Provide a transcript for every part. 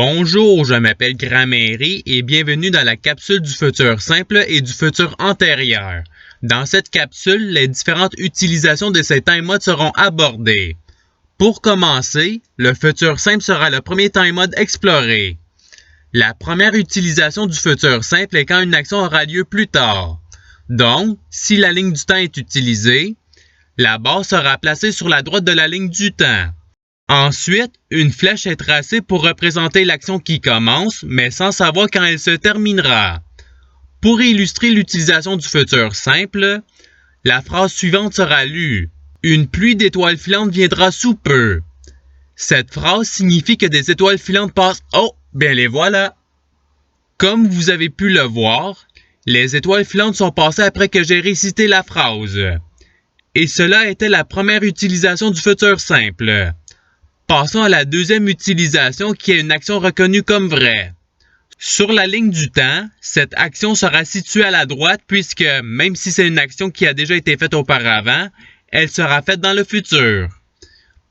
Bonjour, je m'appelle Gramairie et bienvenue dans la capsule du futur simple et du futur antérieur. Dans cette capsule, les différentes utilisations de ces time modes seront abordées. Pour commencer, le futur simple sera le premier time mode exploré. La première utilisation du futur simple est quand une action aura lieu plus tard. Donc, si la ligne du temps est utilisée, la barre sera placée sur la droite de la ligne du temps. Ensuite, une flèche est tracée pour représenter l'action qui commence, mais sans savoir quand elle se terminera. Pour illustrer l'utilisation du futur simple, la phrase suivante sera lue. Une pluie d'étoiles filantes viendra sous peu. Cette phrase signifie que des étoiles filantes passent. Oh, bien les voilà! Comme vous avez pu le voir, les étoiles filantes sont passées après que j'ai récité la phrase. Et cela était la première utilisation du futur simple. Passons à la deuxième utilisation qui est une action reconnue comme vraie. Sur la ligne du temps, cette action sera située à la droite puisque, même si c'est une action qui a déjà été faite auparavant, elle sera faite dans le futur.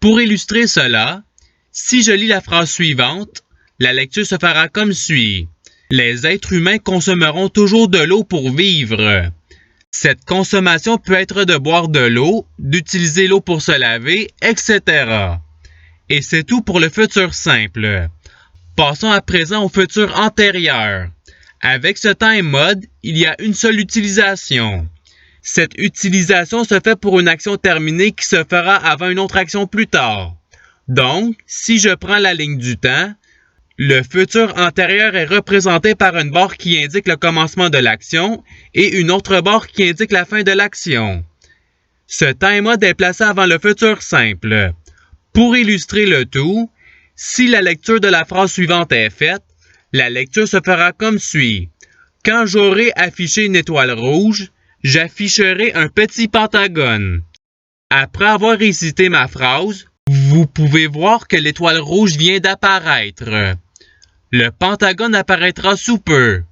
Pour illustrer cela, si je lis la phrase suivante, la lecture se fera comme suit. Les êtres humains consommeront toujours de l'eau pour vivre. Cette consommation peut être de boire de l'eau, d'utiliser l'eau pour se laver, etc. Et c'est tout pour le futur simple. Passons à présent au futur antérieur. Avec ce time mode, il y a une seule utilisation. Cette utilisation se fait pour une action terminée qui se fera avant une autre action plus tard. Donc, si je prends la ligne du temps, le futur antérieur est représenté par une barre qui indique le commencement de l'action et une autre barre qui indique la fin de l'action. Ce time mode est placé avant le futur simple. Pour illustrer le tout, si la lecture de la phrase suivante est faite, la lecture se fera comme suit. Quand j'aurai affiché une étoile rouge, j'afficherai un petit pentagone. Après avoir récité ma phrase, vous pouvez voir que l'étoile rouge vient d'apparaître. Le pentagone apparaîtra sous peu.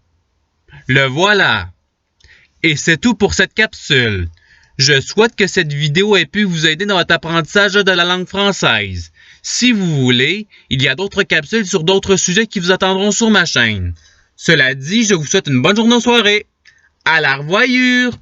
Le voilà. Et c'est tout pour cette capsule. Je souhaite que cette vidéo ait pu vous aider dans votre apprentissage de la langue française. Si vous voulez, il y a d'autres capsules sur d'autres sujets qui vous attendront sur ma chaîne. Cela dit, je vous souhaite une bonne journée ou soirée. À la revoyure!